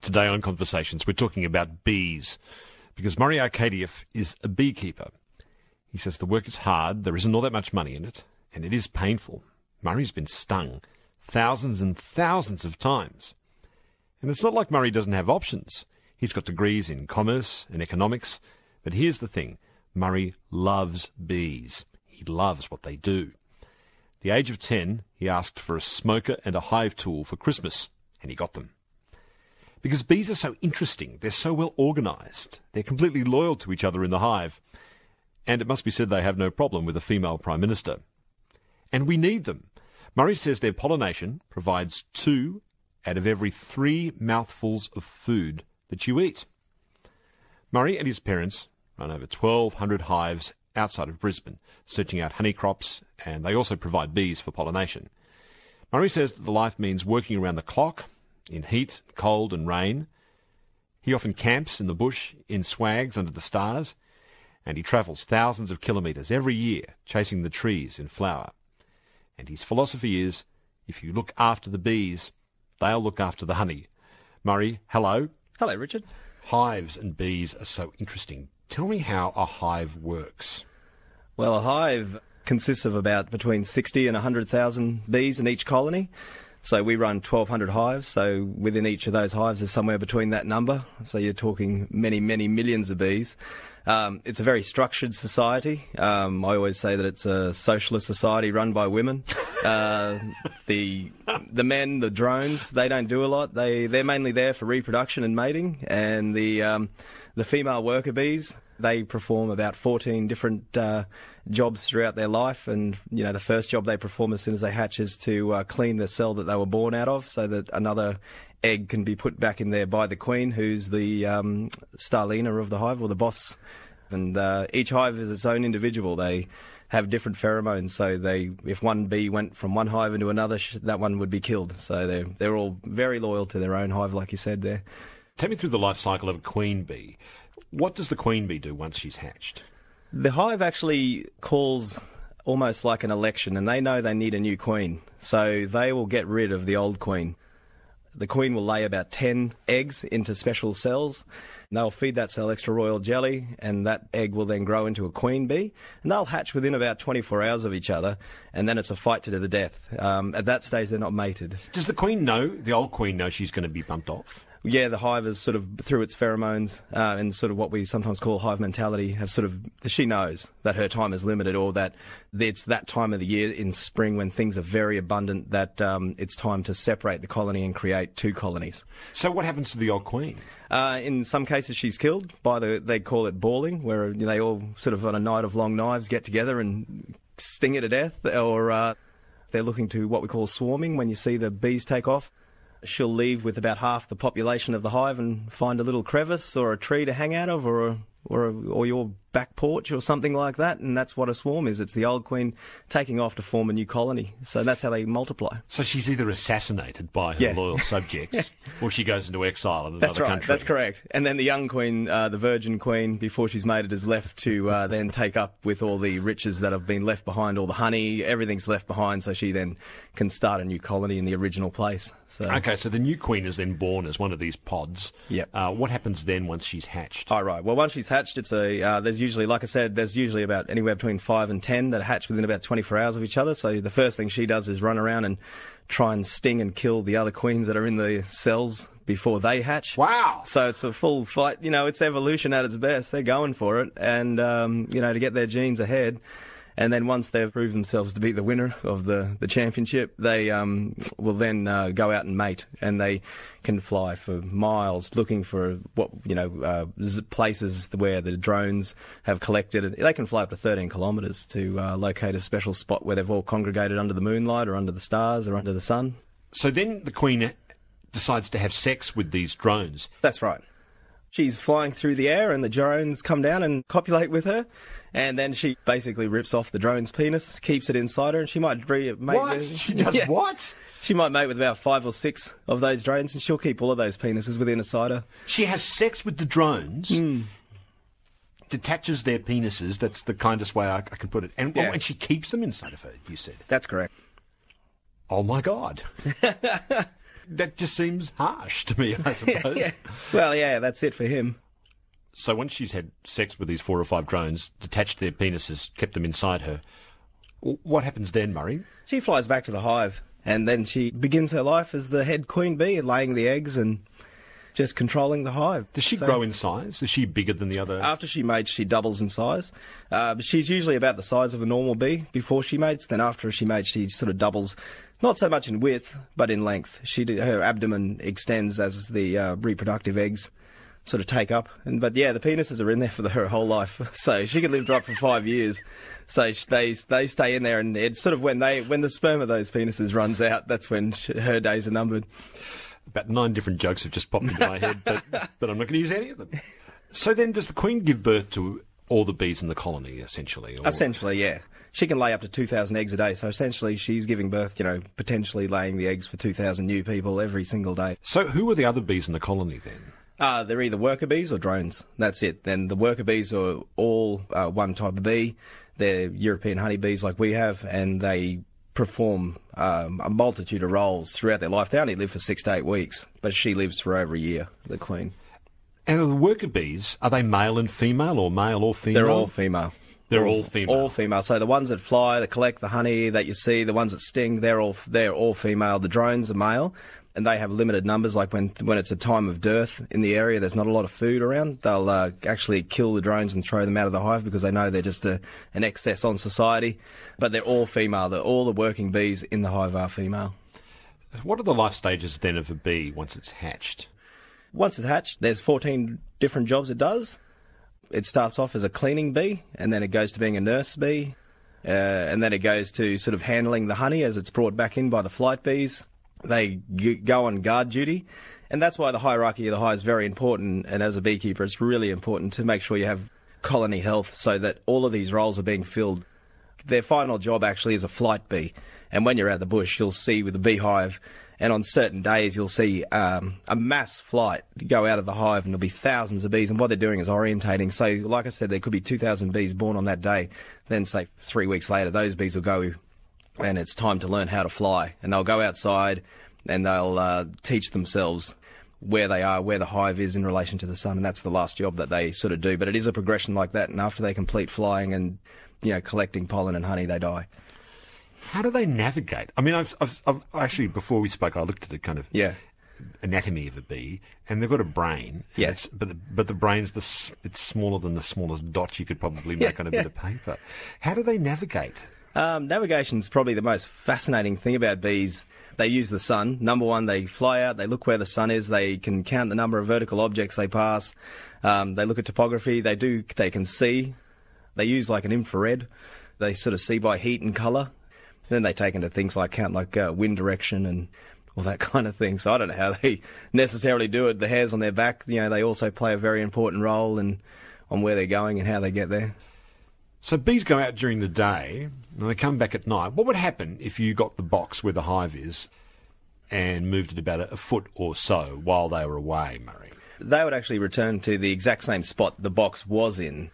Today on Conversations, we're talking about bees, because Murray Arkadieff is a beekeeper. He says the work is hard, there isn't all that much money in it, and it is painful. Murray's been stung thousands and thousands of times. And it's not like Murray doesn't have options. He's got degrees in commerce and economics, but here's the thing. Murray loves bees. He loves what they do. At the age of 10, he asked for a smoker and a hive tool for Christmas, and he got them. Because bees are so interesting, they're so well organised, they're completely loyal to each other in the hive, and it must be said they have no problem with a female Prime Minister. And we need them. Murray says their pollination provides 2 out of every 3 mouthfuls of food that you eat. Murray and his parents run over 1,200 hives outside of Brisbane, searching out honey crops, and they also provide bees for pollination. Murray says that the life means working around the clock, in heat, cold and rain. He often camps in the bush, in swags under the stars, and he travels thousands of kilometres every year, chasing the trees in flower. And his philosophy is, if you look after the bees, they'll look after the honey. Murray, hello. Hello, Richard. Hives and bees are so interesting. Tell me how a hive works. Well, a hive consists of about between 60 and 100,000 bees in each colony. So we run 1,200 hives, so within each of those hives is somewhere between that number. So you're talking many, many millions of bees. It's a very structured society. I always say that it's a socialist society run by women. The men, the drones, they don't do a lot. They're mainly there for reproduction and mating. And the female worker bees, they perform about 14 different jobs throughout their life, and the first job they perform as soon as they hatch is to clean the cell that they were born out of, so that another egg can be put back in there by the queen, who's the starlina of the hive, or the boss. And each hive is its own individual. They have different pheromones, so if one bee went from one hive into another, that one would be killed. So they're all very loyal to their own hive, like you said there. Take me through the life cycle of a queen bee. What does the queen bee do once she's hatched? The hive actually calls almost like an election, and they know they need a new queen. So they will get rid of the old queen. The queen will lay about 10 eggs into special cells. And they'll feed that cell extra royal jelly, and that egg will then grow into a queen bee. And they'll hatch within about 24 hours of each other, and then it's a fight to the death. At that stage, they're not mated. Does the old queen know she's going to be bumped off? Yeah, the hive is sort of, through its pheromones and sort of what we sometimes call hive mentality, she knows that her time is limited, or that it's that time of the year in spring when things are very abundant that it's time to separate the colony and create 2 colonies. So what happens to the old queen? In some cases she's killed they call it balling, where they all sort of on a night of long knives get together and sting her to death, or they're looking to what we call swarming, when you see the bees take off. She'll leave with about half the population of the hive and find a little crevice or a tree to hang out of, or your back porch or something like that, and that's what a swarm is. It's the old queen taking off to form a new colony. So that's how they multiply. So she's either assassinated by her loyal subjects, or she goes into exile in another country. That's correct. And then the young queen, the virgin queen, before she's mated, is left to then take up with all the riches that have been left behind, all the honey, everything's left behind, so she then can start a new colony in the original place. Okay, so the new queen is then born as one of these pods. Yep. What happens then once she's hatched? Oh, right. Well, once she's hatched, there's usually, like I said, there's usually about anywhere between 5 and 10 that hatch within about 24 hours of each other. So the first thing she does is run around and try and sting and kill the other queens that are in the cells before they hatch. Wow! So it's a full fight. It's evolution at its best. They're going for it, and to get their genes ahead. And then once they've proved themselves to be the winner of the championship, they will then go out and mate, and they can fly for miles looking for places where the drones have collected. They can fly up to 13 kilometres to locate a special spot where they've all congregated under the moonlight or under the stars or under the sun. So then the queen decides to have sex with these drones. That's right. She's flying through the air and the drones come down and copulate with her, and then she basically rips off the drone's penis, keeps it inside her, and she might mate what? She does what? She might mate with about 5 or 6 of those drones, and she'll keep all of those penises within inside her. She has sex with the drones, detaches their penises, that's the kindest way I can put it, and she keeps them inside of her, you said? That's correct. Oh my God. That just seems harsh to me, I suppose. Yeah. Well, yeah, that's it for him. So once she's had sex with these 4 or 5 drones, detached their penises, kept them inside her, what happens then, Murray? She flies back to the hive, and then she begins her life as the head queen bee, laying the eggs and just controlling the hive. Does she grow in size? Is she bigger than the other? After she mates, she doubles in size. She's usually about the size of a normal bee before she mates. Then after she mates, she sort of doubles, not so much in width, but in length. Her abdomen extends as the reproductive eggs sort of take up. But yeah, the penises are in there for her whole life. So she can live right for 5 years. So they stay in there, and it's sort of when the sperm of those penises runs out, that's when her days are numbered. About 9 different jokes have just popped into my head, but I'm not going to use any of them. So then does the queen give birth to all the bees in the colony, essentially? Or? Essentially, yeah. She can lay up to 2,000 eggs a day, so essentially she's giving birth, potentially laying the eggs for 2,000 new people every single day. So who are the other bees in the colony then? They're either worker bees or drones. That's it. Then the worker bees are all one type of bee. They're European honeybees like we have, and they perform a multitude of roles throughout their life. They only live for 6 to 8 weeks, but she lives for over a year, the queen. And the worker bees, are they male and female, or male or female? They're all female. They're all female? All female. So the ones that fly, that collect the honey that you see, the ones that sting, they're all female. The drones are male, and they have limited numbers. Like when it's a time of dearth in the area, there's not a lot of food around, they'll actually kill the drones and throw them out of the hive because they know they're just an excess on society. But they're all female. All the working bees in the hive are female. What are the life stages then of a bee once it's hatched? Once it's hatched, there's 14 different jobs it does. It starts off as a cleaning bee, and then it goes to being a nurse bee, and then it goes to sort of handling the honey as it's brought back in by the flight bees. They go on guard duty, and that's why the hierarchy of the hive is very important. And as a beekeeper, it's really important to make sure you have colony health so that all of these roles are being filled. Their final job actually is a flight bee, and when you're out the bush, you'll see with the beehive, and on certain days you'll see a mass flight go out of the hive, and there'll be thousands of bees, and what they're doing is orientating. So like I said, there could be 2,000 bees born on that day. Then say 3 weeks later, those bees will go, and it's time to learn how to fly, and they'll go outside and they'll teach themselves where they are, where the hive is in relation to the sun, and that's the last job that they sort of do. But it is a progression like that, and after they complete flying and collecting pollen and honey, they die. How do they navigate? I mean, I've actually, before we spoke, I looked at the kind of anatomy of a bee, and they've got a brain. Yes. But the brain's it's smaller than the smallest dot you could probably make on a bit of paper. How do they navigate? Navigation's probably the most fascinating thing about bees. They use the sun. Number one, they fly out, they look where the sun is, they can count the number of vertical objects they pass, they look at topography, they can see. They use like an infrared. They sort of see by heat and colour. Then they take into things like wind direction and all that kind of thing. So I don't know how they necessarily do it. The hairs on their back, they also play a very important role on where they're going and how they get there. So bees go out during the day and they come back at night. What would happen if you got the box where the hive is and moved it about a foot or so while they were away, Murray? They would actually return to the exact same spot the box was in.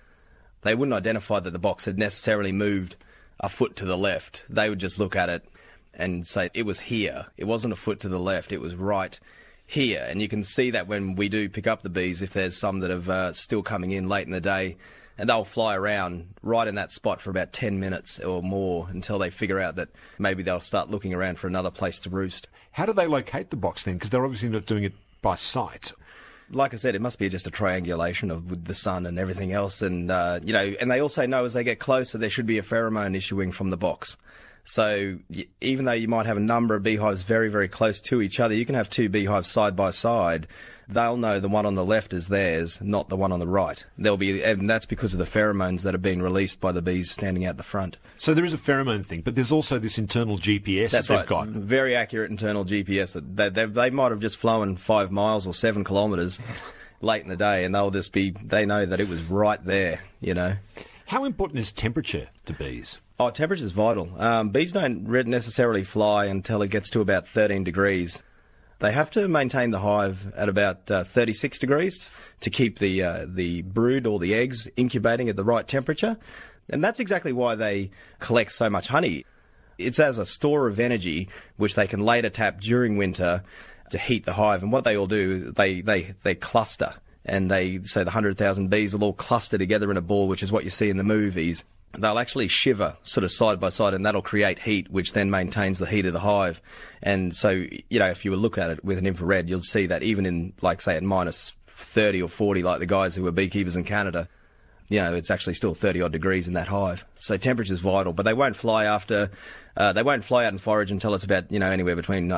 They wouldn't identify that the box had necessarily moved a foot to the left. They would just look at it and say it was here. It wasn't a foot to the left. It was right here. And you can see that when we do pick up the bees, if there's some that have still coming in late in the day, and they'll fly around right in that spot for about 10 minutes or more until they figure out that maybe they'll start looking around for another place to roost. How do they locate the box then? Because they're obviously not doing it by sight. Like I said, it must be just a triangulation with the sun and everything else. And, and they also know as they get closer, there should be a pheromone issuing from the box. So even though you might have a number of beehives very, very close to each other, you can have 2 beehives side by side. They'll know the one on the left is theirs, not the one on the right. And that's because of the pheromones that are being released by the bees standing out the front. So there is a pheromone thing, but there's also this internal GPS that's that they've right. got. Very accurate internal GPS. They might have just flown 5 miles or 7 kilometres late in the day, and they know that it was right there, How important is temperature to bees? Oh, temperature is vital. Bees don't necessarily fly until it gets to about 13 degrees. They have to maintain the hive at about 36 degrees to keep the brood or the eggs incubating at the right temperature. And that's exactly why they collect so much honey. It's as a store of energy, which they can later tap during winter to heat the hive. And what they all do, they cluster. And so the 100,000 bees will all cluster together in a ball, which is what you see in the movies. They'll actually shiver sort of side by side, and that'll create heat, which then maintains the heat of the hive. And so, if you look at it with an infrared, you'll see that even in, like, say, at minus 30 or 40, like the guys who are beekeepers in Canada, it's actually still 30-odd degrees in that hive. So temperature's vital, but they won't fly out and forage until it's about, anywhere between,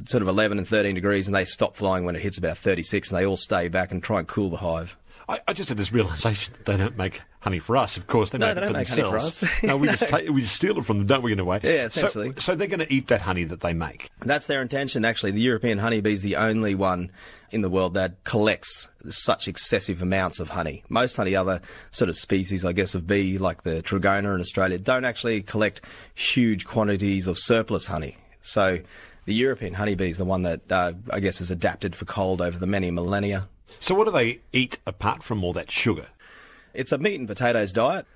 sort of 11 and 13 degrees, and they stop flying when it hits about 36, and they all stay back and try and cool the hive. I just had this realisation that they don't make honey for us. Of course, they make it for themselves. No, we just steal it from them, don't we, in a way? Yeah, essentially. So they're going to eat that honey that they make. That's their intention, actually. The European honeybee is the only one in the world that collects such excessive amounts of honey. Most other sort of species, I guess, of bee, like the Trigona in Australia, don't actually collect huge quantities of surplus honey. So the European honeybee is the one that, I guess, is adapted for cold over the many millennia. So what do they eat apart from all that sugar? It's a meat and potatoes diet.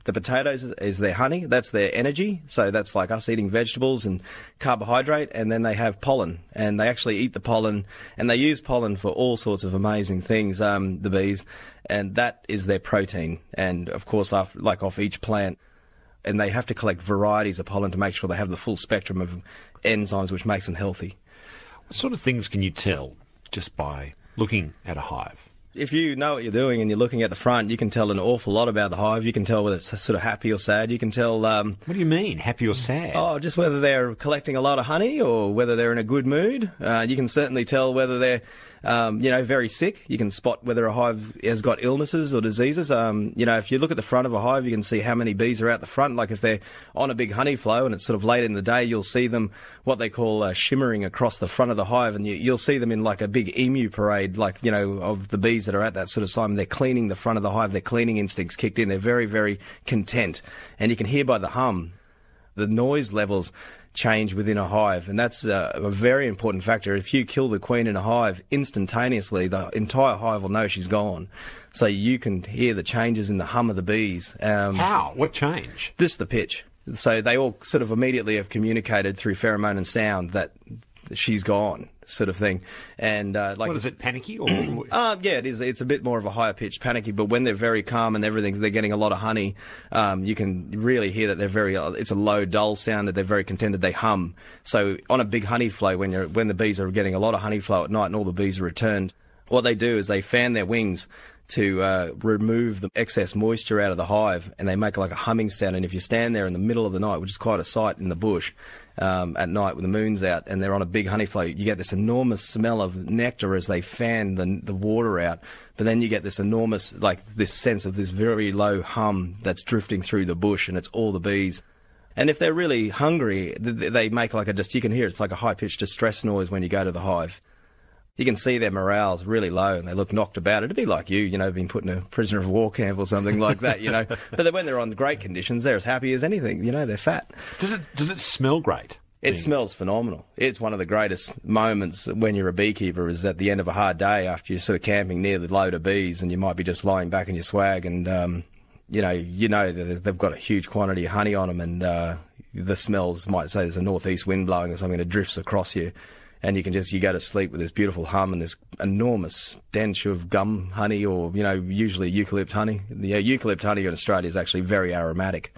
The potatoes is their honey. That's their energy. So that's like us eating vegetables and carbohydrate. And then they have pollen. And they actually eat the pollen. And they use pollen for all sorts of amazing things, the bees. And that is their protein. And, of course, off each plant. And they have to collect varieties of pollen to make sure they have the full spectrum of enzymes which makes them healthy. What sort of things can you tell just by looking at a hive? If you know what you're doing and you're looking at the front, you can tell an awful lot about the hive. You can tell whether it's sort of happy or sad. You can tell... what do you mean, happy or sad? Oh, just whether they're collecting a lot of honey or whether they're in a good mood. You can certainly tell whether they're, very sick. You can spot whether a hive has got illnesses or diseases. If you look at the front of a hive, you can see how many bees are out the front. Like if they're on a big honey flow and it's sort of late in the day, you'll see them, what they call shimmering across the front of the hive. And you'll see them in like a big emu parade, of the bees that are at that sort of time. They're cleaning the front of the hive. Their cleaning instincts kicked in. They're very, very content. And you can hear by the hum, the noise levels change within a hive, and that's a very important factor. If you kill the queen in a hive, instantaneously the entire hive will know she's gone. So you can hear the changes in the hum of the bees. How? What change? Just the pitch. So they all sort of immediately have communicated through pheromone and sound that she's gone, sort of thing. And what is it, panicky or? Yeah, it is. It's a bit more of a higher pitched panicky. But when they're very calm and everything, they're getting a lot of honey. You can really hear that they're very. It's a low, dull sound that they're very contented. They hum. So on a big honey flow, when the bees are getting a lot of honey flow at night and all the bees are returned, what they do is they fan their wings to remove the excess moisture out of the hive, and they make like a humming sound. And if you stand there in the middle of the night, which is quite a sight in the bush, at night when the moon's out and they're on a big honey flow, you get this enormous smell of nectar as they fan the water out. But then you get this enormous, this sense of this very low hum that's drifting through the bush, and it's all the bees. And if they're really hungry, they make you can hear it's like a high-pitched distress noise when you go to the hive. You can see their morale's really low and they look knocked about. It'd be like being put in a prisoner of war camp or something like that, But then when they're on great conditions, they're as happy as anything, they're fat. Does it smell great? It smells phenomenal. It's one of the greatest moments when you're a beekeeper is at the end of a hard day after you're sort of camping near the load of bees and you might be just lying back in your swag and, that they've got a huge quantity of honey on them and the smells might say there's a northeast wind blowing or something that drifts across you. And you go to sleep with this beautiful hum and this enormous stench of gum honey or, usually eucalypt honey. The eucalypt honey in Australia is actually very aromatic.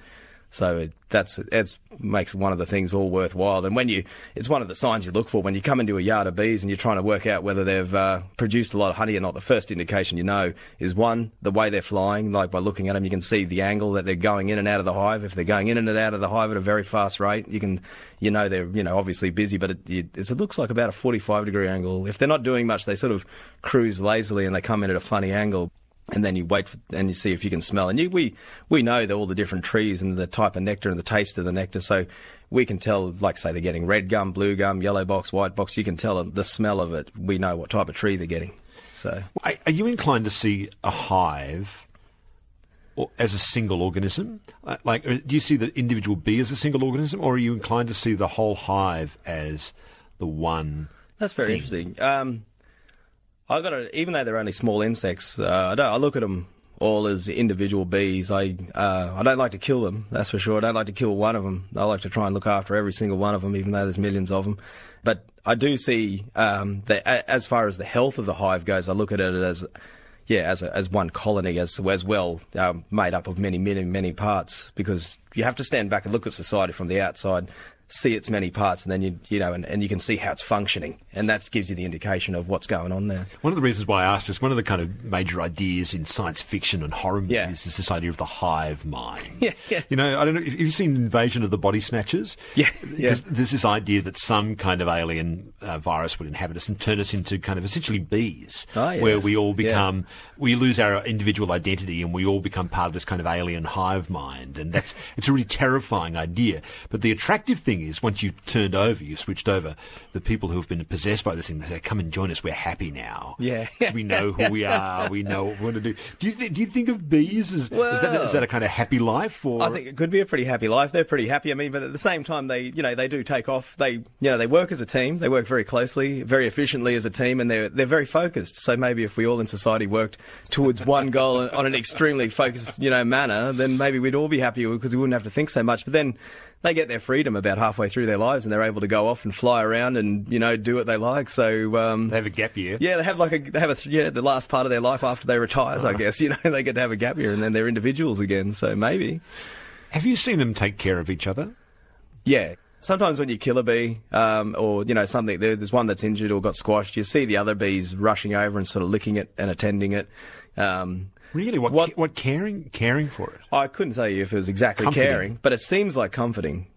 So it makes one of the things all worthwhile. And it's one of the signs you look for when you come into a yard of bees and you're trying to work out whether they've produced a lot of honey or not. The first indication is one, the way they're flying. Like by looking at them, you can see the angle that they're going in and out of the hive. If they're going in and out of the hive at a very fast rate, they're obviously busy, but it looks like about a 45-degree angle. If they're not doing much, they sort of cruise lazily and they come in at a funny angle. And then you wait and you see if you can smell. And we know all the different trees and the type of nectar and the taste of the nectar. So we can tell, say they're getting red gum, blue gum, yellow box, white box. You can tell the smell of it. We know what type of tree they're getting. So, are you inclined to see a hive as a single organism? Do you see the individual bee as a single organism, or are you inclined to see the whole hive as the one? That's very interesting. Even though they're only small insects, I look at them all as individual bees. I don't like to kill them, that's for sure. I don't like to kill one of them. I like to try and look after every single one of them, even though there's millions of them. But I do see that as far as the health of the hive goes, I look at it as one colony as well, made up of many parts, because you have to stand back and look at society from the outside, see its many parts, and then and you can see how it's functioning, and that gives you the indication of what's going on there. One of the reasons why I asked this, one of the kind of major ideas in science fiction and horror movies is this idea of the hive mind. You know, I don't know if you've seen Invasion of the Body Snatchers. There's this idea that some kind of alien virus would inhabit us and turn us into kind of essentially bees, where we all become, we lose our individual identity and we all become part of this kind of alien hive mind, and it's a really terrifying idea. But the attractive thing is, once you've switched over, the people who have been possessed by this thing, they say, come and join us, we're happy now. We know who we are, we know what we want to do. Do you think of bees as that a kind of happy life? Or? I think it could be a pretty happy life. They're pretty happy. I mean, but at the same time, they do take off. They work as a team. They work very closely, very efficiently as a team, and they're very focused. So maybe if we all in society worked towards one goal on an extremely focused, manner, then maybe we'd all be happier because we wouldn't have to think so much. But then they get their freedom about halfway through their lives, and they're able to go off and fly around and do what they like. So they have a gap year. Yeah, they have the last part of their life after they retire. I guess they get to have a gap year, and then they're individuals again. So maybe. Have you seen them take care of each other? Yeah. Sometimes when you kill a bee, or something, there's one that's injured or got squashed, you see the other bees rushing over and sort of licking it and attending it. Really? What caring for it? I couldn't tell you if it was exactly comforting. Caring, but it seems like comforting.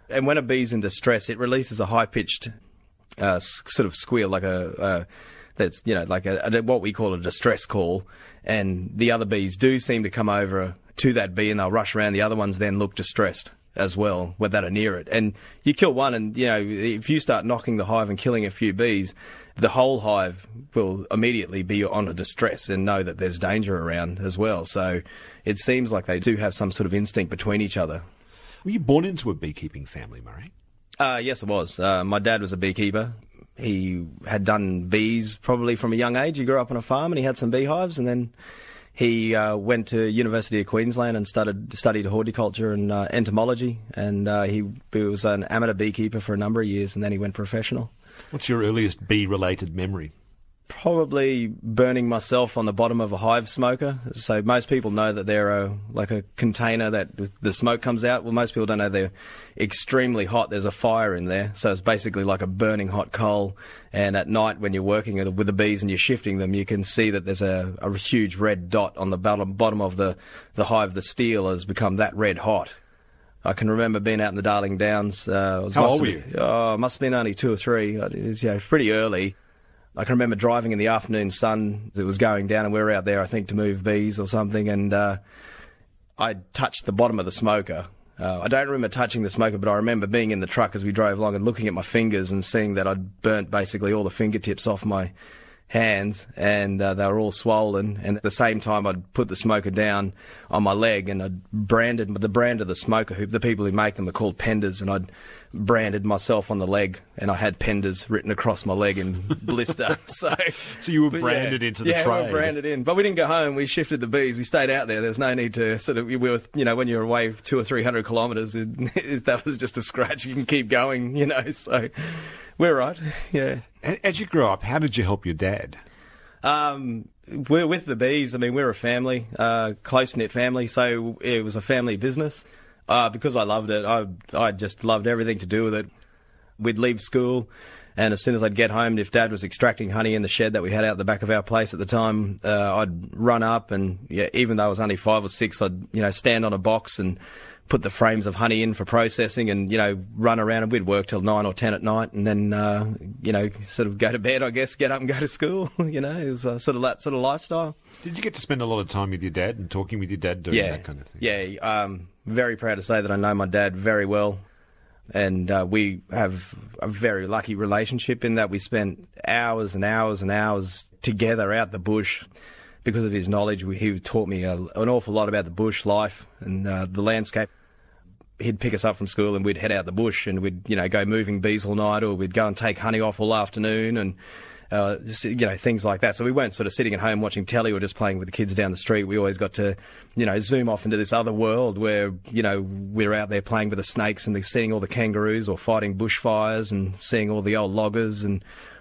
And when a bee's in distress, it releases a high-pitched sort of squeal, like that's what we call a distress call. And the other bees do seem to come over to that bee, and they'll rush around. The other ones then look distressed as well, that are near it. And you kill one, and if you start knocking the hive and killing a few bees, the whole hive will immediately be on a distress and know that there's danger around as well. So it seems like they do have some sort of instinct between each other. Were you born into a beekeeping family, Murray? Yes, I was. My dad was a beekeeper. He had done bees probably from a young age. He grew up on a farm and he had some beehives, and then he went to University of Queensland and studied horticulture and entomology, and he was an amateur beekeeper for a number of years, and then he went professional. What's your earliest bee-related memory? Probably burning myself on the bottom of a hive smoker. So most people know that they're like a container that the smoke comes out. Well, most people don't know they're extremely hot. There's a fire in there. So it's basically like a burning hot coal. And at night when you're working with the bees and you're shifting them, you can see that there's a huge red dot on the bottom of the hive. The steel has become that red hot. I can remember being out in the Darling Downs. How old were you? Must have been only 2 or 3. It was pretty early. I can remember driving in the afternoon sun. It was going down, and we were out there, I think, to move bees or something, and I touched the bottom of the smoker. I don't remember touching the smoker, but I remember being in the truck as we drove along and looking at my fingers and seeing that I'd burnt basically all the fingertips off my hands, and they were all swollen. And at the same time, I'd put the smoker down on my leg, and I'd branded the brand of the smoker. The people who make them are called penders, and I'd branded myself on the leg, and I had penders written across my leg in blister. So you were branded into the trade. Yeah, we were branded in. But we didn't go home. We shifted the bees. We stayed out there. There's no need to we were, when you're away 200 or 300 kilometres, that was just a scratch. You can keep going, So we're right, yeah. As you grew up, how did you help your dad? We're with the bees. I mean, we're a family, close-knit family, so it was a family business. Because I loved it, I just loved everything to do with it. We'd leave school, and as soon as I'd get home, if Dad was extracting honey in the shed that we had out the back of our place at the time, I'd run up, and even though I was only 5 or 6, I'd stand on a box and put the frames of honey in for processing, and run around, and we'd work till 9 or 10 at night, and then sort of go to bed, I guess, get up and go to school. It was sort of that sort of lifestyle. Did you get to spend a lot of time with your dad and talking with your dad, doing that kind of thing? Yeah, very proud to say that I know my dad very well, and we have a very lucky relationship in that we spent hours and hours and hours together out the bush. Because of his knowledge, he taught me an awful lot about the bush life and the landscape. He'd pick us up from school and we'd head out the bush, and we'd go moving bees all night, or we'd go and take honey off all afternoon, and just, things like that. So we weren't sort of sitting at home watching telly or just playing with the kids down the street. We always got to, zoom off into this other world where, we're out there playing with the snakes and seeing all the kangaroos or fighting bushfires and seeing all the old loggers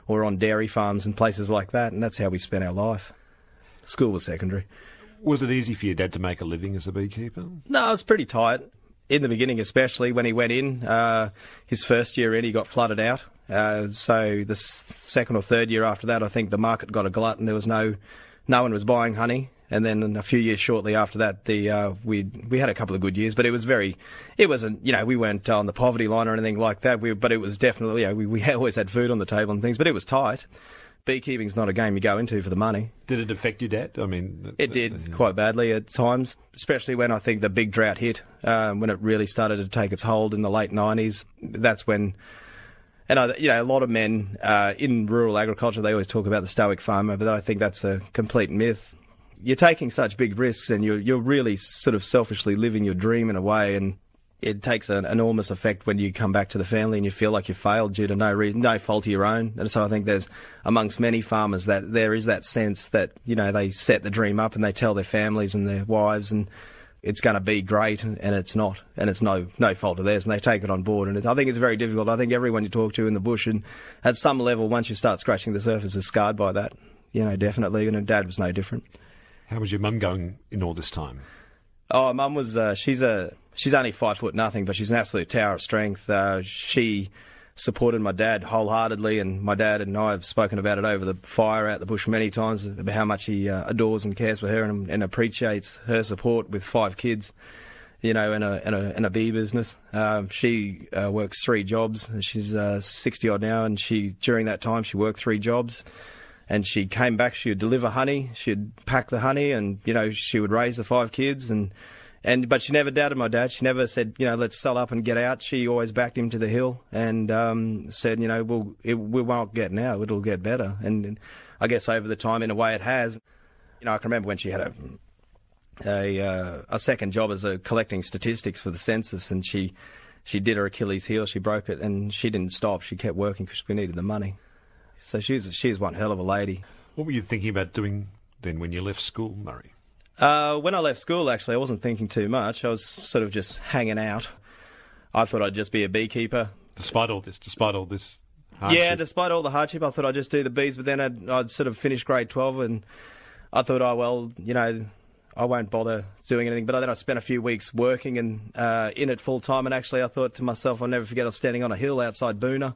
or on dairy farms and places like that. And that's how we spent our life. School was secondary. Was it easy for your dad to make a living as a beekeeper? No, it was pretty tight. In the beginning, especially when he went in, his first year in, he got flooded out. So the second or third year after that, I think the market got a glut and there was no one was buying honey. And then a few years shortly after that, we had a couple of good years, but it wasn't, we weren't on the poverty line or anything like that. But it was definitely, we always had food on the table and things, but it was tight. Beekeeping's not a game you go into for the money. Did it affect your dad? I mean, it did quite badly at times, especially when I think the big drought hit, when it really started to take its hold in the late 90s. That's when, and a lot of men in rural agriculture, they always talk about the stoic farmer, but I think that's a complete myth. You're taking such big risks, and you're really sort of selfishly living your dream in a way, and it takes an enormous effect when you come back to the family and you feel like you failed due to no fault of your own. And so I think there's, amongst many farmers, that there is that sense that, they set the dream up and they tell their families and their wives and it's going to be great, and it's not. And it's no fault of theirs, and they take it on board. And I think it's very difficult. I think everyone you talk to in the bush, and at some level, once you start scratching the surface, is scarred by that. Definitely. And Dad was no different. How was your mum going in all this time? Oh, Mum was, she's only 5'0", but she's an absolute tower of strength. She supported my dad wholeheartedly, and my dad and I have spoken about it over the fire out the bush many times, about how much he adores and cares for her and appreciates her support with 5 kids, in a bee business. She works 3 jobs. She's 60-odd now, and during that time she worked 3 jobs. And she came back, she would deliver honey, she'd pack the honey, and, she would raise the 5 kids, but she never doubted my dad. She never said, let's sell up and get out. She always backed him to the hill and said, we won't get now, it'll get better. And I guess over the time, in a way, it has. I can remember when she had a second job as collecting statistics for the census, and she did her Achilles heel, she broke it, and she didn't stop. She kept working because we needed the money. So she's one hell of a lady. What were you thinking about doing then when you left school, Murray? When I left school, actually, I wasn't thinking too much. I was sort of just hanging out. I thought I'd just be a beekeeper. Despite all this hardship? Yeah, despite all the hardship, I thought I'd just do the bees. But then I'd sort of finished grade 12, and I thought, I won't bother doing anything. But then I spent a few weeks working and in it full time. And actually, I thought to myself, I'll never forget, I was standing on a hill outside Boona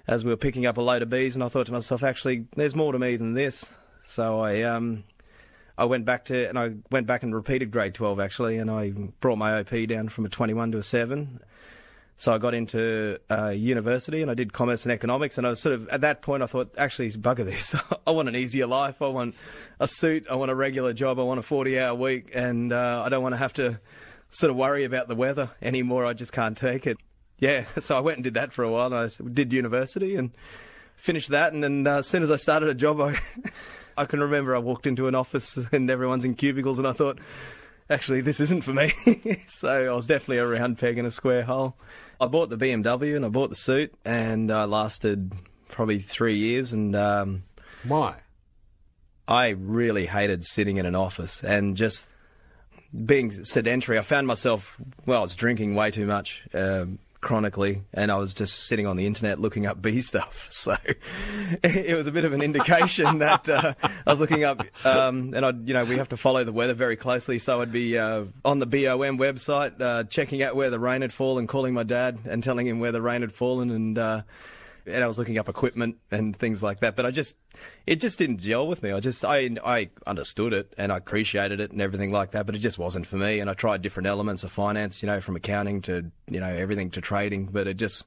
as we were picking up a load of bees, and I thought to myself, actually, there's more to me than this. So I went back and repeated grade 12, actually, and I brought my OP down from a 21 to a 7. So I got into university, and I did commerce and economics, and I was sort of, at that point, I thought, actually, bugger this. I want an easier life. I want a suit. I want a regular job. I want a 40-hour week, and I don't want to have to sort of worry about the weather anymore. I just can't take it. Yeah, so I went and did that for a while, and I did university and finished that, and then as soon as I started a job, I can remember I walked into an office and everyone's in cubicles, and I thought, actually, this isn't for me. So I was definitely a round peg in a square hole. I bought the BMW and I bought the suit, and I lasted probably 3 years. And why? I really hated sitting in an office and just being sedentary. I found myself, I was drinking way too much, chronically, and I was just sitting on the internet looking up bee stuff. So it was a bit of an indication that I was looking up, and we have to follow the weather very closely. So I'd be on the BOM website checking out where the rain had fallen, calling my dad and telling him where the rain had fallen, and I was looking up equipment and things like that. But it just didn't gel with me. I understood it and I appreciated it and everything like that, but it just wasn't for me. And I tried different elements of finance, from accounting to, everything to trading. But it just,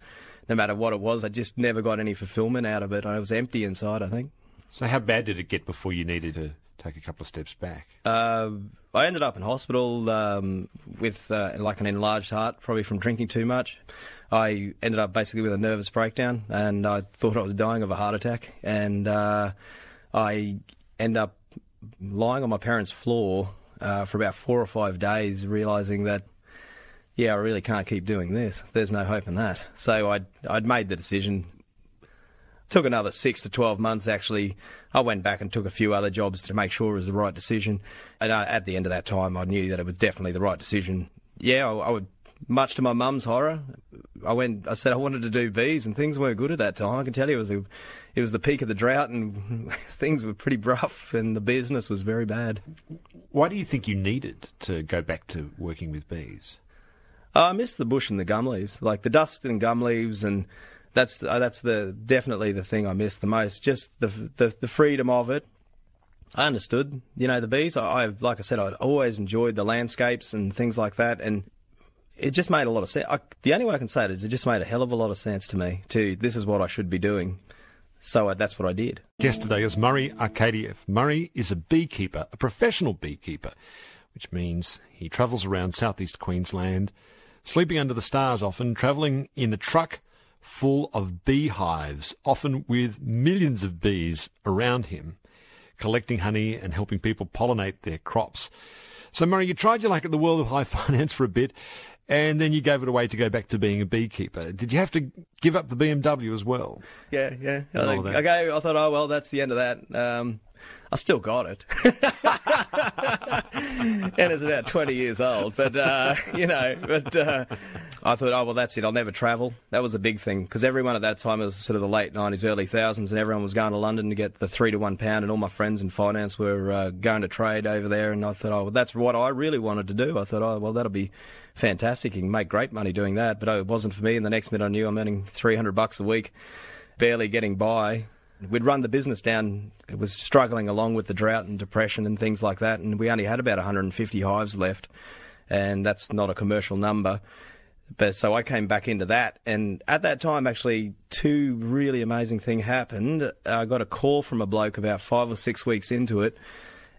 no matter what it was, I just never got any fulfillment out of it. I was empty inside, I think. So how bad did it get before you needed to take a couple of steps back? I ended up in hospital with an enlarged heart, probably from drinking too much. I ended up basically with a nervous breakdown, and I thought I was dying of a heart attack. And I ended up lying on my parents' floor for about 4 or 5 days, realising that, I really can't keep doing this. There's no hope in that. So I'd made the decision took another 6 to 12 months, actually. I went back and took a few other jobs to make sure it was the right decision. And at the end of that time, I knew that it was definitely the right decision. Yeah, I would, much to my mum's horror, I said I wanted to do bees, and things weren't good at that time. I can tell you it was the peak of the drought, and things were pretty rough, and the business was very bad. Why do you think you needed to go back to working with bees? I miss the bush and the gum leaves, like the dust and gum leaves, and that's definitely the thing I miss the most. Just the freedom of it. I understood, the bees. Like I said, I'd always enjoyed the landscapes and things like that, and it just made a lot of sense. The only way I can say it is it just made a hell of a lot of sense to me. This is what I should be doing. So that's what I did. Guest today is Murray Arkadieff. Murray is a beekeeper, a professional beekeeper, which means he travels around southeast Queensland, sleeping under the stars often, travelling in a truck full of beehives, often with millions of bees around him, collecting honey and helping people pollinate their crops. So, Murray, you tried your luck at the world of high finance for a bit, and then you gave it away to go back to being a beekeeper. Did you have to give up the BMW as well? Yeah. I thought, oh, well, that's the end of that. I still got it. And it's about 20 years old. But, I thought, oh, well, that's it. I'll never travel. That was the big thing. Because everyone at that time, it was sort of the late 90s, early 1000s, and everyone was going to London to get the 3 to 1 pound, and all my friends in finance were going to trade over there. And I thought, oh, well, that's what I really wanted to do. I thought, oh, well, that'll be fantastic. You can make great money doing that. But it wasn't for me. And the next minute I knew I'm earning $300 a week, barely getting by. We'd run the business down. It was struggling along with the drought and depression and things like that, and we only had about 150 hives left, and that's not a commercial number. But so I came back into that, and at that time, actually, 2 really amazing things happened. I got a call from a bloke about 5 or 6 weeks into it,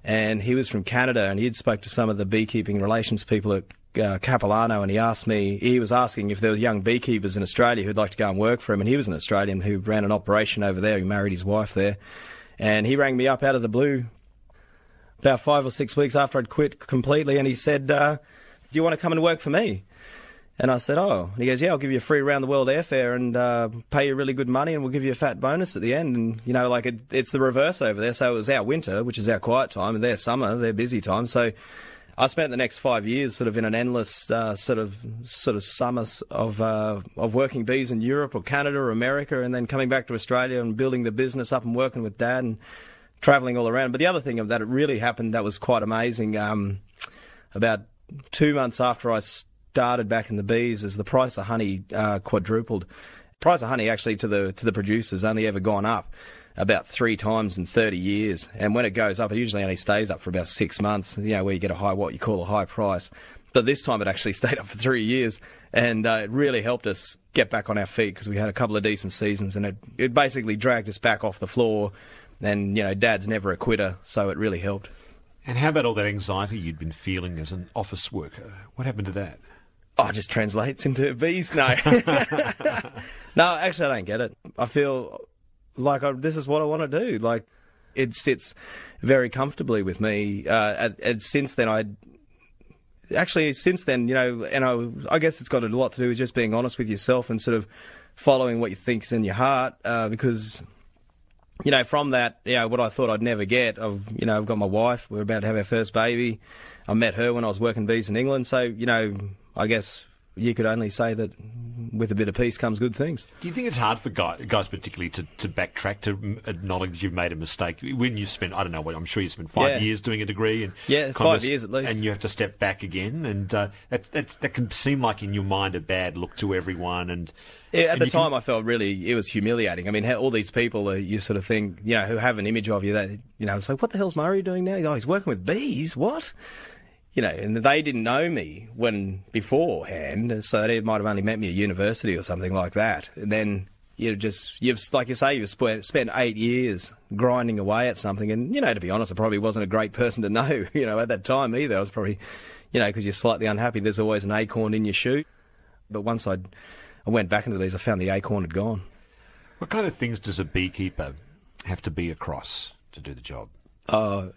and he was from Canada, and he'd spoke to some of the beekeeping relations people at Capilano, and he was asking if there was young beekeepers in Australia who'd like to go and work for him, and he was an Australian who ran an operation over there. He married his wife there, and he rang me up out of the blue about 5 or 6 weeks after I'd quit completely, and he said, do you want to come and work for me? And I said, oh. And he goes, yeah, I'll give you a free round-the-world airfare and pay you really good money, and we'll give you a fat bonus at the end. And, it's the reverse over there. So it was our winter, which is our quiet time, and their summer, their busy time. So I spent the next 5 years sort of in an endless sort of summers of working bees in Europe or Canada or America, and then coming back to Australia and building the business up and working with Dad and travelling all around. But the other thing that it really happened that was quite amazing, about 2 months after I started back in the bees, is the price of honey quadrupled. Price of honey actually to the producers only ever gone up about 3 times in 30 years. And when it goes up, it usually only stays up for about 6 months, where you get what you call a high price. But this time it actually stayed up for 3 years, and it really helped us get back on our feet because we had a couple of decent seasons, and it basically dragged us back off the floor. And, Dad's never a quitter, so it really helped. And how about all that anxiety you'd been feeling as an office worker? What happened to that? Oh, it just translates into bees. No. No, actually, I don't get it. I feel like this is what I want to do. Like, it sits very comfortably with me. And since then, and I guess it's got a lot to do with just being honest with yourself and sort of following what you think's in your heart. Because, from that, what I thought I'd never get, I've got my wife. We're about to have our first baby. I met her when I was working bees in England. So, I guess you could only say that with a bit of peace comes good things. Do you think it's hard for guys particularly to backtrack, to acknowledge you've made a mistake? When you spent, I don't know, I'm sure you spent 5 years doing a degree. And 5 years at least. And you have to step back again. And that can seem like in your mind a bad look to everyone. At the time, I felt it was humiliating. I mean, all these people you sort of think, who have an image of you that, it's like, what the hell's Murray doing now? Oh, he's working with bees? What? And they didn't know me beforehand, so they might have only met me at university or something like that. And then you've like you say, you've spent 8 years grinding away at something. And, to be honest, I probably wasn't a great person to know, at that time either. I was probably, because you're slightly unhappy, there's always an acorn in your shoe. But once I went back into these, I found the acorn had gone. What kind of things does a beekeeper have to be across to do the job?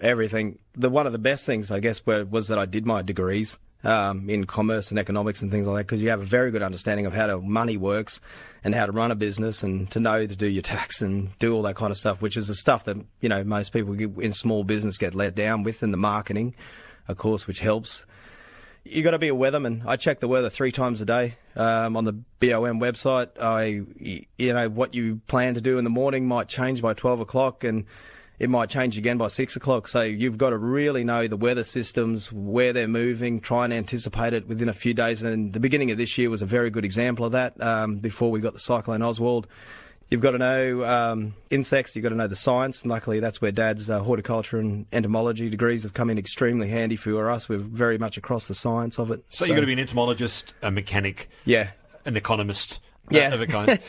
Everything. One of the best things, I guess, was that I did my degrees. in commerce and economics and things like that, because you have a very good understanding of how money works and how to run a business and to know to do your tax and do all that kind of stuff, which is the stuff that, you know, most people in small business get let down with, in the marketing, of course, which helps. You got to be a weatherman. I check the weather 3 times a day on the BOM website. You know, what you plan to do in the morning might change by 12 o'clock, and it might change again by 6 o'clock. So you've got to really know the weather systems, where they're moving, try and anticipate it within a few days. And the beginning of this year was a very good example of that, before we got the cyclone Oswald. You've got to know insects, you've got to know the science, and luckily that's where Dad's horticulture and entomology degrees have come in extremely handy for us. We're very much across the science of it. So you've got to be an entomologist, a mechanic, an economist, of a kind.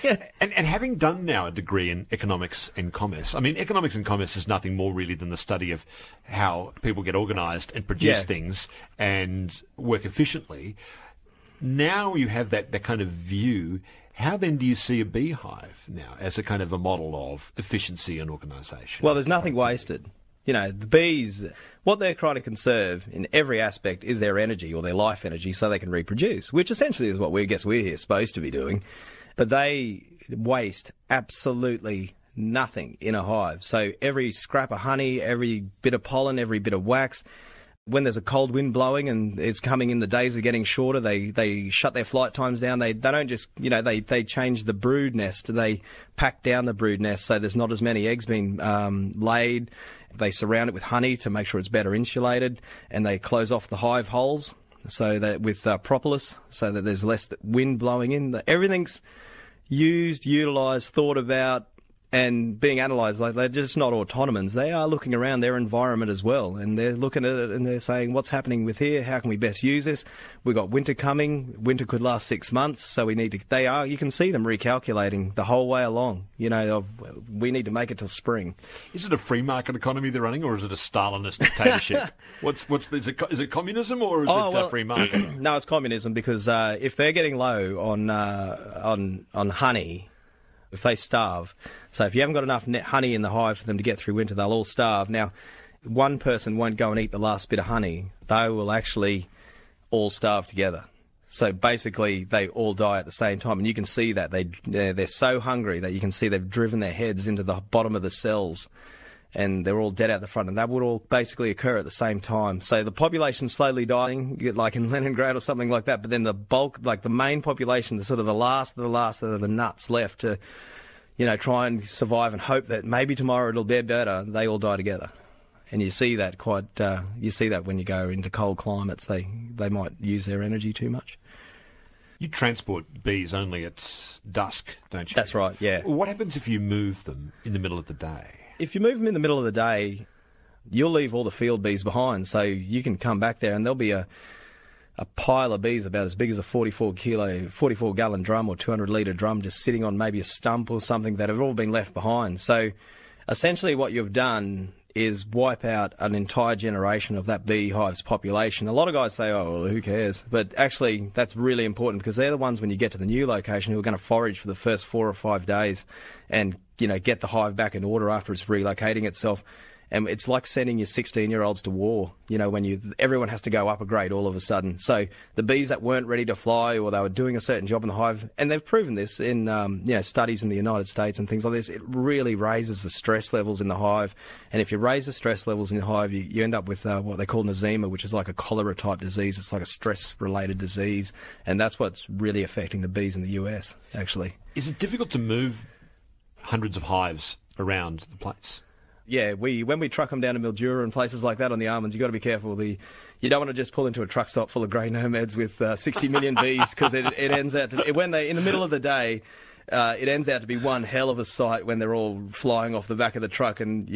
And having done now a degree in economics and commerce, I mean, economics and commerce is nothing more really than the study of how people get organised and produce things and work efficiently. Now you have that kind of view. How then do you see a beehive now as a kind of a model of efficiency and organisation? Well, there's nothing wasted. You know, the bees, what they're trying to conserve in every aspect is their energy, or their life energy, so they can reproduce, which essentially is what we're here supposed to be doing. But they waste absolutely nothing in a hive. So every scrap of honey, every bit of pollen, every bit of wax, when there's a cold wind blowing and it's coming in, the days are getting shorter, they shut their flight times down. They don't just, you know, they change the brood nest. They pack down the brood nest so there's not as many eggs being laid. They surround it with honey to make sure it's better insulated, and they close off the hive holes so that with propolis, so that there's less wind blowing in. Everything's used, utilised, thought about, and being analysed. Like, they're just not autonomans. They are looking around their environment as well, and they're looking at it and they're saying, what's happening with here? How can we best use this? We've got winter coming. Winter could last 6 months, so we need to... You can see them recalculating the whole way along. You know, we need to make it till spring. Is it a free market economy they're running, or is it a Stalinist dictatorship? Is it communism, or is it free market? No, it's communism, because if they're getting low on honey, if they starve, so if you haven't got enough honey in the hive for them to get through winter, they'll all starve. Now, one person won't go and eat the last bit of honey. They will actually all starve together. So basically, they all die at the same time, and you can see that they're so hungry that you can see they've driven their heads into the bottom of the cells, and they're all dead out the front, and that would all basically occur at the same time. So the population's slowly dying, like in Leningrad or something like that, but then the bulk, like the main population, the last of the nuts left to, you know, try and survive and hope that maybe tomorrow it'll be better, they all die together. And you see that you see that when you go into cold climates, they might use their energy too much. You transport bees only at dusk, don't you? That's right, yeah. What happens if you move them in the middle of the day? If you move them in the middle of the day, you'll leave all the field bees behind, so you can come back there and there'll be a pile of bees about as big as a 44-gallon drum or 200-litre drum just sitting on maybe a stump or something that have all been left behind. So essentially what you've done is wipe out an entire generation of that beehive's population. A lot of guys say, oh, well, who cares? But actually, that's really important, because they're the ones, when you get to the new location, who are going to forage for the first 4 or 5 days and, you know, get the hive back in order after it's relocating itself. And it's like sending your 16-year-olds to war, you know, when everyone has to go up a grade all of a sudden. So the bees that weren't ready to fly, or they were doing a certain job in the hive, and they've proven this in studies in the United States and things like this, it really raises the stress levels in the hive. And if you raise the stress levels in the hive, you end up with what they call eczema, which is like a cholera-type disease. It's like a stress-related disease, and that's what's really affecting the bees in the US, actually. Is it difficult to move hundreds of hives around the place? Yeah, when we truck them down to Mildura and places like that on the almonds, you've got to be careful. You don't want to just pull into a truck stop full of grey nomads with 60 million bees, because it ends out to, when they in the middle of the day, it ends out to be one hell of a sight when they're all flying off the back of the truck. And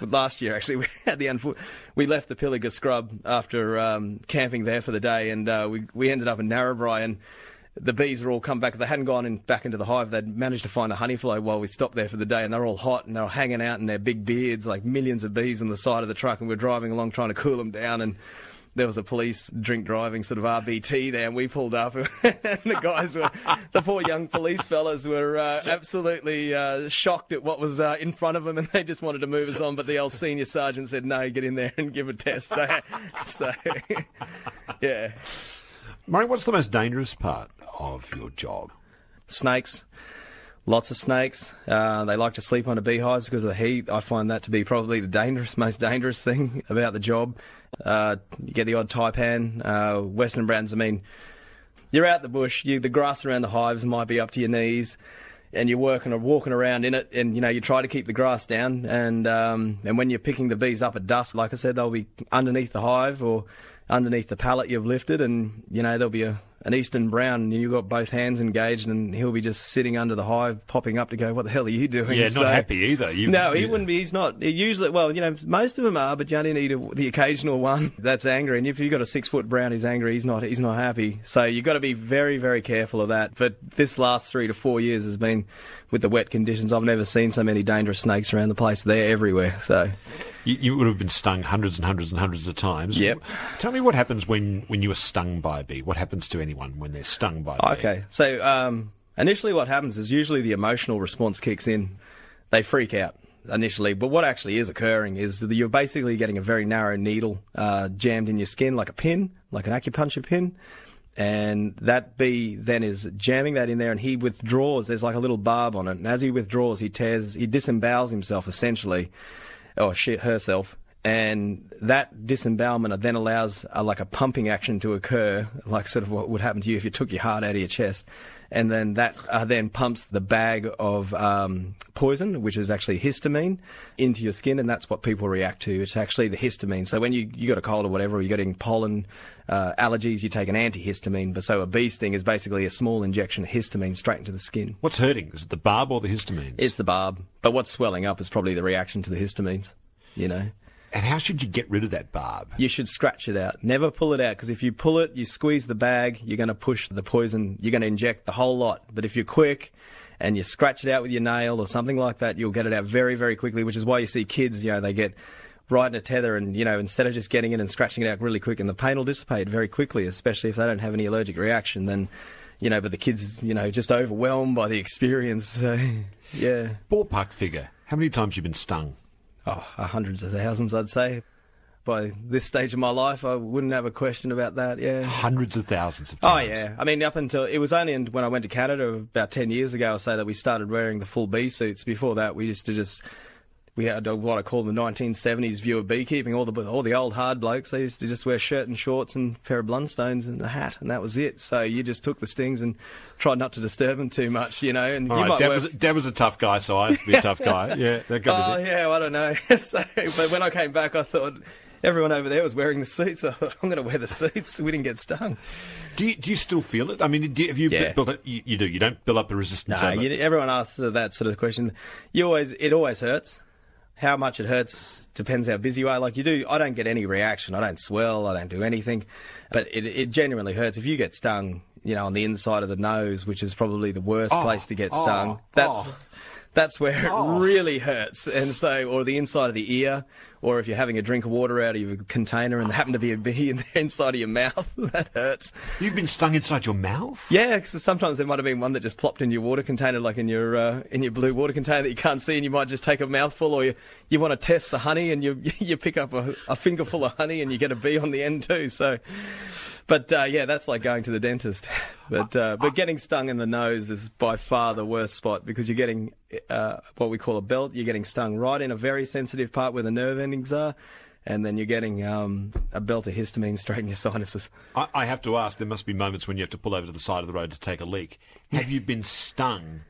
last year actually, we had we left the Pilliga Scrub after camping there for the day, and we ended up in Narrabri, and the bees were all come back. They hadn't gone back into the hive. They'd managed to find a honey flow while we stopped there for the day, and they're all hot, and they're hanging out in their big beards, like millions of bees on the side of the truck, and we're driving along trying to cool them down, and there was a police drink driving sort of RBT there, and we pulled up, and the poor young police fellas were absolutely shocked at what was in front of them, and they just wanted to move us on, but the old senior sergeant said, no, get in there and give a test. So Yeah. Murray, what's the most dangerous part of your job? Snakes. Lots of snakes. They like to sleep under beehives because of the heat. I find that to be probably the most dangerous thing about the job. You get the odd taipan, Western Browns. I mean, you're out the bush. The grass around the hives might be up to your knees, and you're walking around in it, and you try to keep the grass down. And when you're picking the bees up at dusk, like I said, they'll be underneath the hive or underneath the pallet you've lifted, and there'll be an eastern brown, and you've got both hands engaged, and he'll be just sitting under the hive, popping up to go, "What the hell are you doing?" Yeah, not happy either. No, he wouldn't be. He's not. Usually, well, most of them are, but you only need the occasional one that's angry. And if you've got a 6-foot brown who's angry, he's not happy. So you've got to be very, very careful of that. But this last 3 to 4 years has been, with the wet conditions, I've never seen so many dangerous snakes around the place. They're everywhere. So you would have been stung hundreds and hundreds and hundreds of times. Yep. Tell me what happens when you are stung by a bee. What happens to anyone when they're stung by a bee? Okay, so initially what happens is usually the emotional response kicks in. They freak out initially, but what actually is occurring is that you're basically getting a very narrow needle jammed in your skin like a pin, like an acupuncture pin, and that bee then is jamming that in there, and he withdraws. There's like a little barb on it, and as he withdraws, he disembowels himself essentially, or herself. And that disembowelment then allows like a pumping action to occur, like sort of what would happen to you if you took your heart out of your chest. And then that then pumps the bag of poison, which is actually histamine, into your skin, and that's what people react to. It's actually the histamine. So when you got a cold or whatever, or you're getting pollen allergies, you take an antihistamine. But so a bee sting is basically a small injection of histamine straight into the skin. What's hurting? Is it the barb or the histamines? It's the barb. But what's swelling up is probably the reaction to the histamines, And how should you get rid of that barb? You should scratch it out. Never pull it out, because if you pull it, you squeeze the bag, you're going to push the poison, you're going to inject the whole lot. But if you're quick and you scratch it out with your nail or something like that, you'll get it out very, very quickly, which is why you see kids, they get right in a tether and, instead of just getting in and scratching it out really quick, and the pain will dissipate very quickly, especially if they don't have any allergic reaction, then, but the kids, just overwhelmed by the experience. So, yeah. Ballpark figure. How many times have you been stung? Oh, hundreds of thousands, I'd say. By this stage of my life, I wouldn't have a question about that, yeah. Hundreds of thousands of times? Oh, yeah. I mean, up until... It was only when I went to Canada about 10 years ago or so that we started wearing the full bee suits. Before that, we used to just... We had what I call the 1970s view of beekeeping. All the old hard blokes, they used to just wear shirt and shorts and a pair of Blundstones and a hat, and that was it. So you just took the stings and tried not to disturb them too much, And Dad was a tough guy, so I have to be a tough guy. Yeah, that got me. Yeah, I don't know. But when I came back, I thought everyone over there was wearing the suits. I thought, I'm going to wear the suits. We didn't get stung. Do you still feel it? I mean, have you built it? You do. You don't build up a resistance. No, everyone asks that sort of question. It always hurts. How much it hurts depends how busy you are. Like you do, I don't get any reaction. I don't swell. I don't do anything. But it genuinely hurts. If you get stung, on the inside of the nose, which is probably the worst place to get stung, that's where it really hurts. And so, or the inside of the ear, or if you're having a drink of water out of your container and there happen to be a bee in the inside of your mouth, that hurts. You've been stung inside your mouth? Yeah, because sometimes there might have been one that just plopped in your water container, like in your blue water container that you can't see, and you might just take a mouthful, or you want to test the honey, and you pick up a fingerful of honey, and you get a bee on the end too. So. But, that's like going to the dentist. But getting stung in the nose is by far the worst spot, because you're getting what we call a belt. You're getting stung right in a very sensitive part where the nerve endings are, and then you're getting a belt of histamine straight in your sinuses. I have to ask, there must be moments when you have to pull over to the side of the road to take a leak. Have you been stung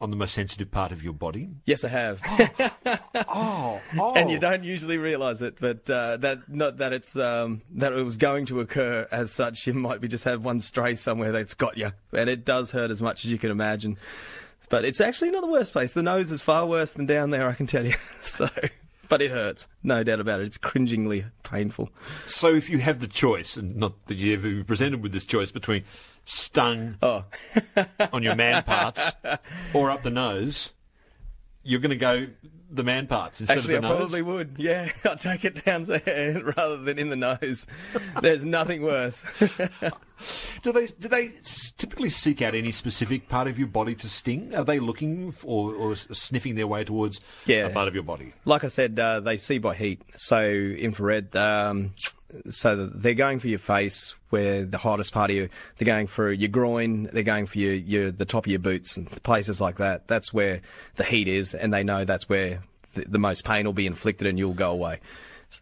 on the most sensitive part of your body? Yes, I have. And you don't usually realise it, but that it was going to occur as such. You might just have one stray somewhere that's got you, and it does hurt as much as you can imagine. But it's actually not the worst place. The nose is far worse than down there, I can tell you. But it hurts, no doubt about it. It's cringingly painful. So if you have the choice, and not that you ever been presented with this choice, between stung on your man parts or up the nose, you're going to go the man parts instead of the nose? Actually, I probably would, yeah. I'd take it down there rather than in the nose. There's nothing worse. Do they typically seek out any specific part of your body to sting? Are they looking or sniffing their way towards a part of your body? Like I said, they see by heat, so infrared. so they're going for your face, where the hottest part of you. They're going for your groin. They're going for the top of your boots and places like that. That's where the heat is, and they know that's where the most pain will be inflicted, and you'll go away.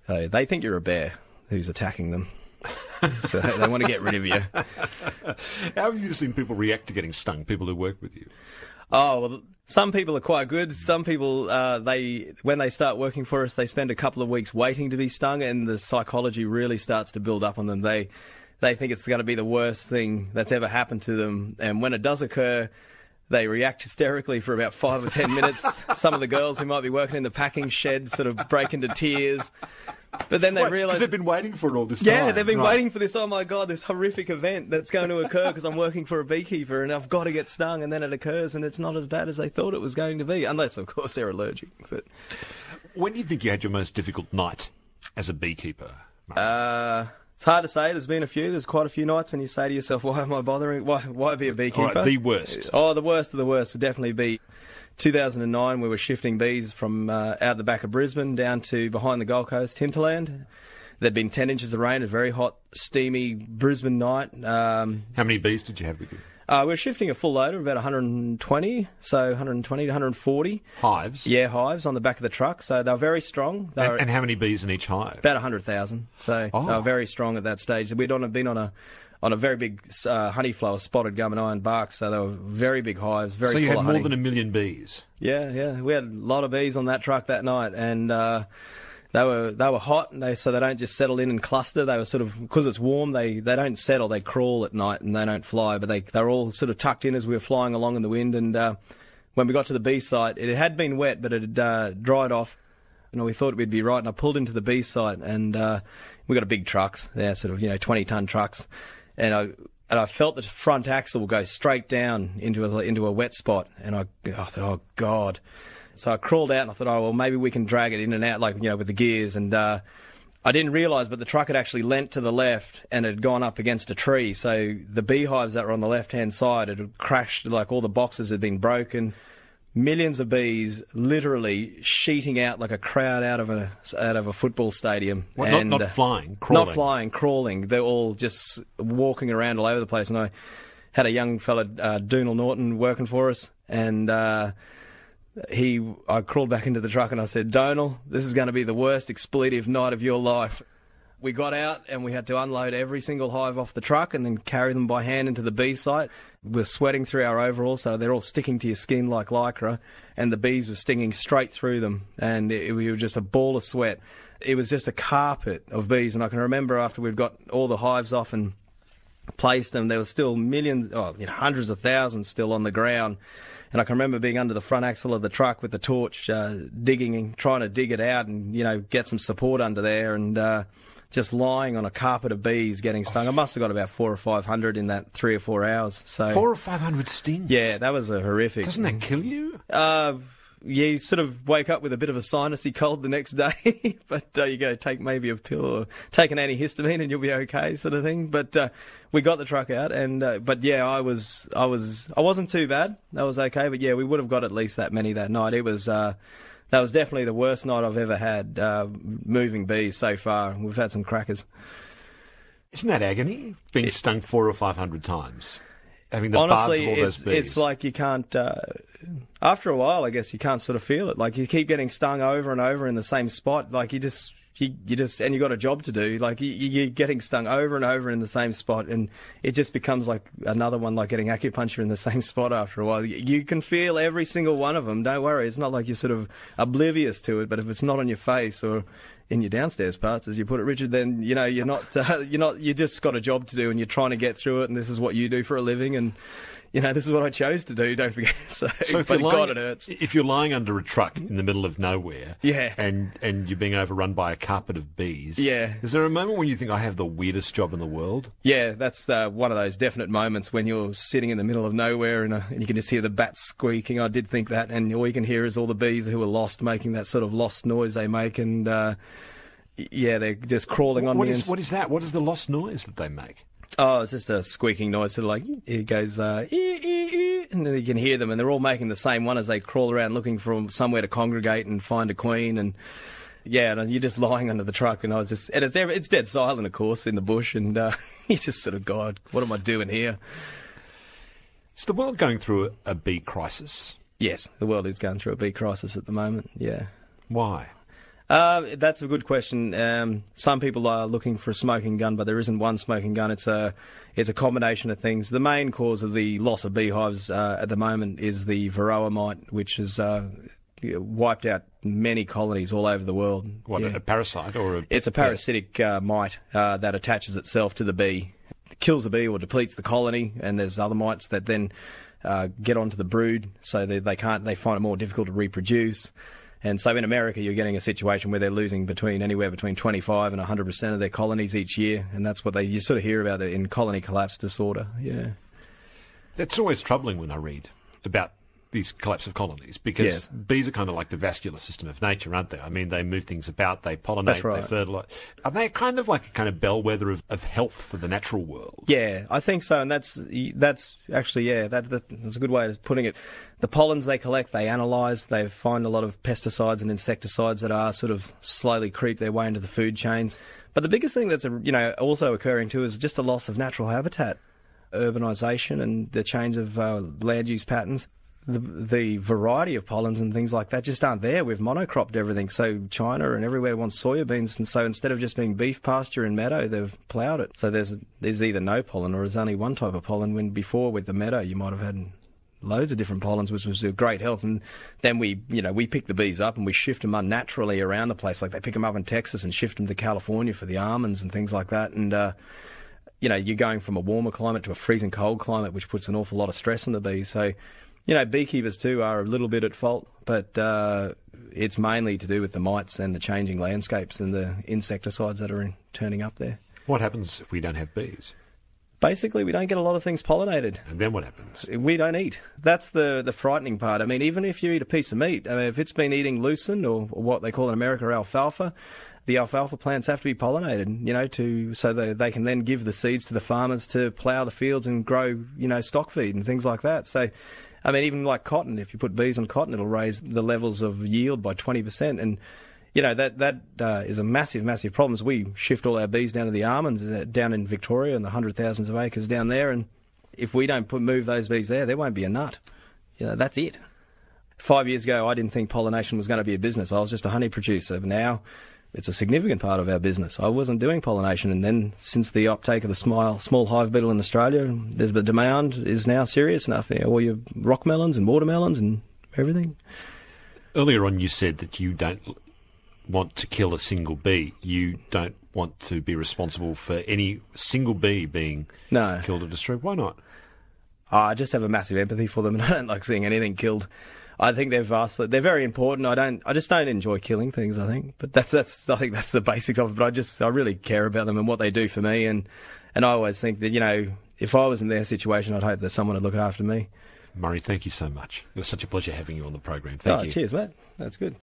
So they think you're a bear who's attacking them. So they want to get rid of you. How have you seen people react to getting stung, people who work with you? Oh, well, some people are quite good. Some people, when they start working for us, they spend a couple of weeks waiting to be stung, and the psychology really starts to build up on them. They think it's going to be the worst thing that's ever happened to them, and when it does occur, they react hysterically for about 5 or 10 minutes. Some of the girls who might be working in the packing shed sort of break into tears. But then they realise... Because they've been waiting for it all this time. Yeah, they've been waiting for this, oh my God, this horrific event that's going to occur because I'm working for a beekeeper and I've got to get stung, and then it occurs and it's not as bad as they thought it was going to be, unless, of course, they're allergic. But when do you think you had your most difficult night as a beekeeper? It's hard to say. There's been a few. There's quite a few nights when you say to yourself, why am I bothering? Why be a beekeeper? All right, the worst. Oh, the worst of the worst would definitely be 2009. We were shifting bees from out the back of Brisbane down to behind the Gold Coast hinterland. There'd been 10 inches of rain, a very hot, steamy Brisbane night. How many bees did you have with you? We were shifting a full load of about 120, so 120 to 140. Hives? Yeah, hives on the back of the truck. So they were very strong. And how many bees in each hive? About 100,000. So they were very strong at that stage. We'd been on a very big honey flower, spotted gum and iron bark, so they were very big hives, very full of honey. So you had more than 1 million bees? Yeah. We had a lot of bees on that truck that night, and they were hot, so they don't just settle in and cluster. They were sort of, because it's warm, they don't settle. They crawl at night and they don't fly, but they're all sort of tucked in as we were flying along in the wind. And when we got to the bee site, it had been wet, but it had dried off. And we thought we'd be right, and I pulled into the bee site, and we got a big trucks, they're sort of 20-ton trucks, and I felt the front axle go straight down into a wet spot, and I thought, oh God. So I crawled out and I thought, oh, well, maybe we can drag it in and out, with the gears. And I didn't realise, but the truck had actually leant to the left and had gone up against a tree. So the beehives that were on the left-hand side had crashed, all the boxes had been broken. Millions of bees literally sheeting out like a crowd out of a football stadium. Well, and, not flying, crawling. Not flying, crawling. They're all just walking around all over the place. And I had a young fella, Doonal Norton, working for us, and I crawled back into the truck and I said, Donal, this is going to be the worst expletive night of your life. We got out and we had to unload every single hive off the truck and then carry them by hand into the bee site. We're sweating through our overalls, so they're all sticking to your skin like lycra, and the bees were stinging straight through them, and we were just a ball of sweat. It was just a carpet of bees, and I can remember after we'd got all the hives off and placed them, there was still hundreds of thousands still on the ground. And I can remember being under the front axle of the truck with the torch, digging and trying to dig it out and, get some support under there, and just lying on a carpet of bees getting stung. I must have got about 400 or 500 in that 3 or 4 hours. So 400 or 500 stings? Yeah, that was a horrific. Doesn't that kill you? You sort of wake up with a bit of a sinusy cold the next day, but you go take maybe a pill or take an antihistamine and you'll be okay, sort of thing. But we got the truck out, and but yeah, I wasn't too bad. That was okay, but yeah, we would have got at least that many that night. It was that was definitely the worst night I've ever had moving bees so far. We've had some crackers. Isn't that agony? Being stung 400 or 500 times. Having the honestly, barbs of all those bees. It's like you can't. After a while, I guess you can't sort of feel it. Like you keep getting stung over and over in the same spot. Like you just, and you got a job to do. Like you're getting stung over and over in the same spot, and it just becomes like another one, like getting acupuncture in the same spot. After a while, you can feel every single one of them. Don't worry, it's not like you're sort of oblivious to it. But if it's not on your face or in your downstairs parts, as you put it, Richard, then you're not. You just got a job to do, and you're trying to get through it. And this is what you do for a living, and this is what I chose to do. Don't forget. So but God, it hurts. If you're lying under a truck in the middle of nowhere, yeah, and you're being overrun by a carpet of bees, yeah, is there a moment when you think I have the weirdest job in the world? Yeah, that's one of those definite moments when you're sitting in the middle of nowhere and you can just hear the bats squeaking. I did think that, and all you can hear is all the bees who are lost making that sort of lost noise they make, and yeah, they're just crawling on me. What is that? What is the lost noise that they make? Oh, it's just a squeaking noise. Sort of like it goes, and then you can hear them, and they're all making the same one as they crawl around looking for somewhere to congregate and find a queen. And Yeah, and you're just lying under the truck, and it's dead silent, of course, in the bush, and you just sort of, God, what am I doing here? Is the world going through a bee crisis? Yes, the world is going through a bee crisis at the moment, yeah. Why? That's a good question. Some people are looking for a smoking gun, but there isn't one smoking gun. It's a combination of things. The main cause of the loss of beehives at the moment is the varroa mite, which has wiped out many colonies all over the world. What, a parasite or It's a parasitic mite that attaches itself to the bee. It kills the bee or depletes the colony, and there's other mites that then get onto the brood, so they find it more difficult to reproduce. And so in America, you're getting a situation where they're losing anywhere between 25 and 100% of their colonies each year, and that's what you sort of hear about it in colony collapse disorder. Yeah, that's always troubling when I read about these collapse of colonies, because bees are kind of like the vascular system of nature, aren't they? I mean, they move things about, they pollinate, That's right. They fertilise. Are they kind of like a kind of bellwether of health for the natural world? Yeah, I think so, and that's actually, that's a good way of putting it. The pollens they collect, they analyse, they find a lot of pesticides and insecticides that are sort of slowly creep their way into the food chains. But the biggest thing that's also occurring too is just a loss of natural habitat, urbanisation and the change of land use patterns. The variety of pollens and things like that just aren't there. We've monocropped everything. So China and everywhere wants soybeans, and so instead of just being beef pasture and meadow, they've ploughed it. So there's either no pollen or there's only one type of pollen, when before with the meadow you might have had loads of different pollens, which was of great health. And then we pick the bees up and we shift them unnaturally around the place. Like they pick them up in Texas and shift them to California for the almonds and things like that. And you're going from a warmer climate to a freezing cold climate, which puts an awful lot of stress on the bees. So beekeepers too are a little bit at fault, but it's mainly to do with the mites and the changing landscapes and the insecticides that are turning up there. What happens if we don't have bees? Basically, we don't get a lot of things pollinated. And then what happens? We don't eat. That's the frightening part. I mean, even if you eat a piece of meat, if it's been eating lucerne, or what they call in America alfalfa, the alfalfa plants have to be pollinated, so they can then give the seeds to the farmers to plough the fields and grow, stock feed and things like that. So, I mean, even like cotton, if you put bees on cotton, it'll raise the levels of yield by 20%. And, that is a massive, massive problem. We shift all our bees down to the almonds down in Victoria and the 100,000s of acres down there. And if we don't move those bees there won't be a nut. That's it. 5 years ago, I didn't think pollination was going to be a business. I was just a honey producer. But now it's a significant part of our business. I wasn't doing pollination, and then since the uptake of the small hive beetle in Australia, the demand is now serious enough. All your rock melons and watermelons and everything. Earlier on you said that you don't want to kill a single bee. You don't want to be responsible for any single bee being killed or destroyed. Why not? I just have a massive empathy for them, and I don't like seeing anything killed. I think they're very important. I just don't enjoy killing things, I think. But I think that's the basics of it. But I really care about them and what they do for me. And I always think that, if I was in their situation, I'd hope that someone would look after me. Murray, thank you so much. It was such a pleasure having you on the program. Thank you. Cheers, mate. That's good.